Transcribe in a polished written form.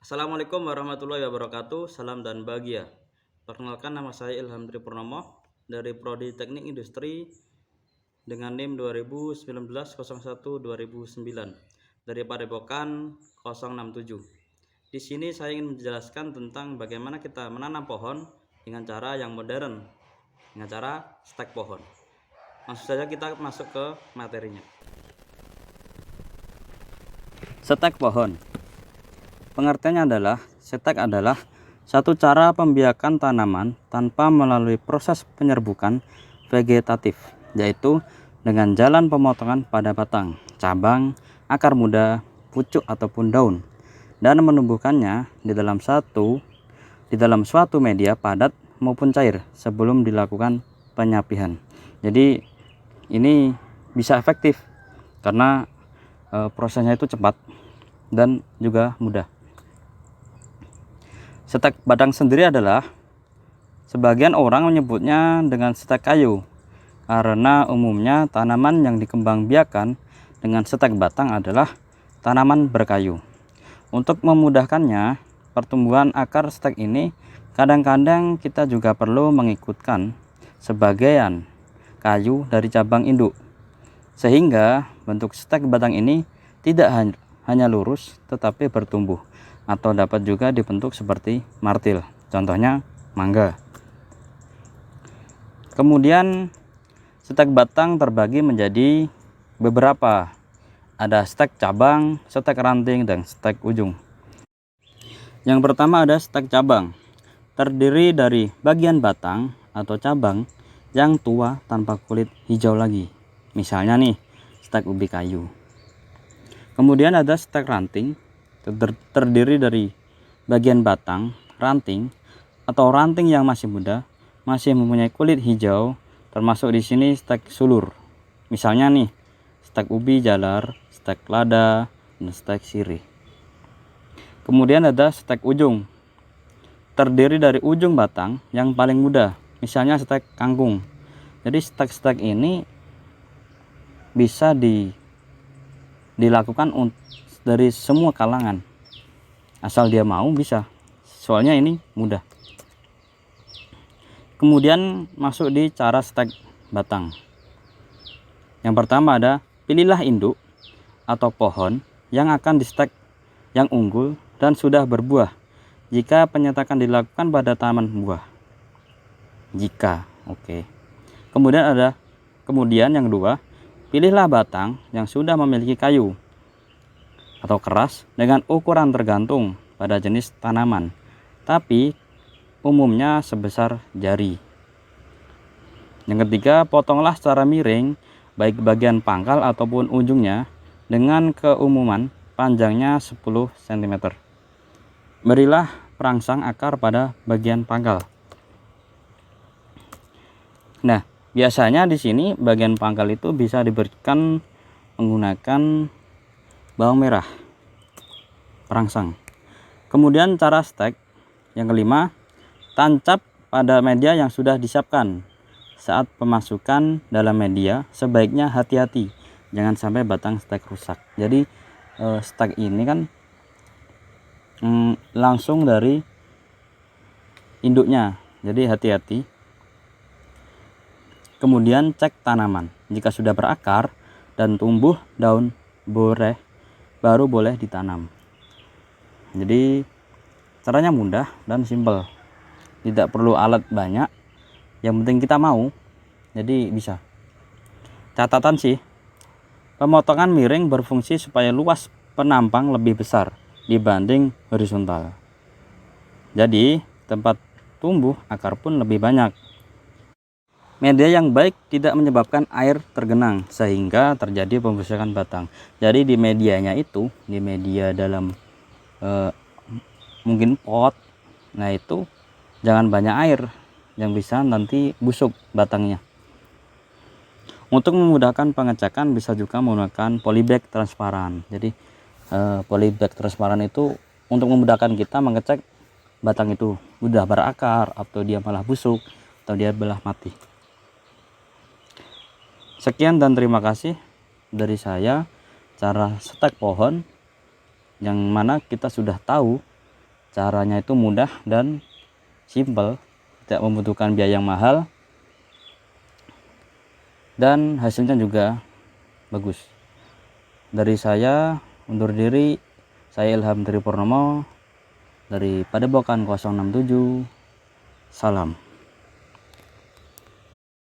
Assalamualaikum warahmatullahi wabarakatuh. Salam dan bahagia. Perkenalkan, nama saya Ilham Tripurnomo dari Prodi Teknik Industri dengan NIM 2019-01-2009 dari Padepokan 067. Di sini saya ingin menjelaskan tentang bagaimana kita menanam pohon dengan cara yang modern, dengan cara stek pohon. Langsung saja kita masuk ke materinya. Stek pohon. Pengertiannya adalah, stek adalah satu cara pembiakan tanaman tanpa melalui proses penyerbukan vegetatif, yaitu dengan jalan pemotongan pada batang, cabang, akar muda, pucuk ataupun daun, dan menumbuhkannya di dalam suatu media padat maupun cair sebelum dilakukan penyapihan. Jadi ini bisa efektif karena prosesnya itu cepat dan juga mudah. Stek batang sendiri adalah, sebagian orang menyebutnya dengan stek kayu karena umumnya tanaman yang dikembangbiakan dengan stek batang adalah tanaman berkayu. Untuk memudahkannya pertumbuhan akar stek ini, kadang-kadang kita juga perlu mengikutkan sebagian kayu dari cabang induk, sehingga bentuk stek batang ini tidak hanya lurus tetapi bertumbuh, atau dapat juga dibentuk seperti martil, contohnya mangga. Kemudian stek batang terbagi menjadi beberapa, ada stek cabang, stek ranting, dan stek ujung. Yang pertama ada stek cabang, terdiri dari bagian batang atau cabang yang tua tanpa kulit hijau lagi, misalnya nih stek ubi kayu. Kemudian ada stek ranting, terdiri dari bagian batang, ranting, atau ranting yang masih muda, masih mempunyai kulit hijau, termasuk di sini stek sulur. Misalnya nih, stek ubi jalar, stek lada, dan stek sirih. Kemudian ada stek ujung, terdiri dari ujung batang yang paling muda, misalnya stek kangkung. Jadi stek-stek ini bisa dilakukan dari semua kalangan, asal dia mau bisa, soalnya ini mudah. Kemudian masuk di cara stek batang. Yang pertama ada, pilihlah induk atau pohon yang akan di stek yang unggul dan sudah berbuah jika penyetakan dilakukan pada taman buah. Kemudian yang kedua, pilihlah batang yang sudah memiliki kayu atau keras dengan ukuran tergantung pada jenis tanaman, tapi umumnya sebesar jari. Yang ketiga, potonglah secara miring baik bagian pangkal ataupun ujungnya dengan keumuman panjangnya 10 cm. Berilah perangsang akar pada bagian pangkal. Nah, biasanya di sini bagian pangkal itu bisa diberikan menggunakan bawang merah perangsang. Kemudian cara stek yang kelima, tancap pada media yang sudah disiapkan. Saat pemasukan dalam media sebaiknya hati-hati, jangan sampai batang stek rusak. Jadi stek ini kan langsung dari induknya, jadi hati-hati. Kemudian cek tanaman, jika sudah berakar dan tumbuh daun baru boleh ditanam. Jadi caranya mudah dan simpel, tidak perlu alat banyak, yang penting kita mau, jadi bisa. Catatan sih, pemotongan miring berfungsi supaya luas penampang lebih besar dibanding horizontal, jadi tempat tumbuh akar pun lebih banyak. Media yang baik tidak menyebabkan air tergenang sehingga terjadi pembusukan batang. Jadi di medianya itu, di media dalam mungkin pot, nah itu jangan banyak air yang bisa nanti busuk batangnya. Untuk memudahkan pengecekan bisa juga menggunakan polybag transparan. Jadi polybag transparan itu untuk memudahkan kita mengecek batang itu sudah berakar atau dia malah busuk atau dia belah mati. Sekian dan terima kasih dari saya, cara stek pohon yang mana kita sudah tahu Caranya itu mudah dan simple, tidak membutuhkan biaya yang mahal, dan hasilnya juga bagus. Dari saya undur diri, saya Ilham Tripurnomo dari Padepokan 067. Salam.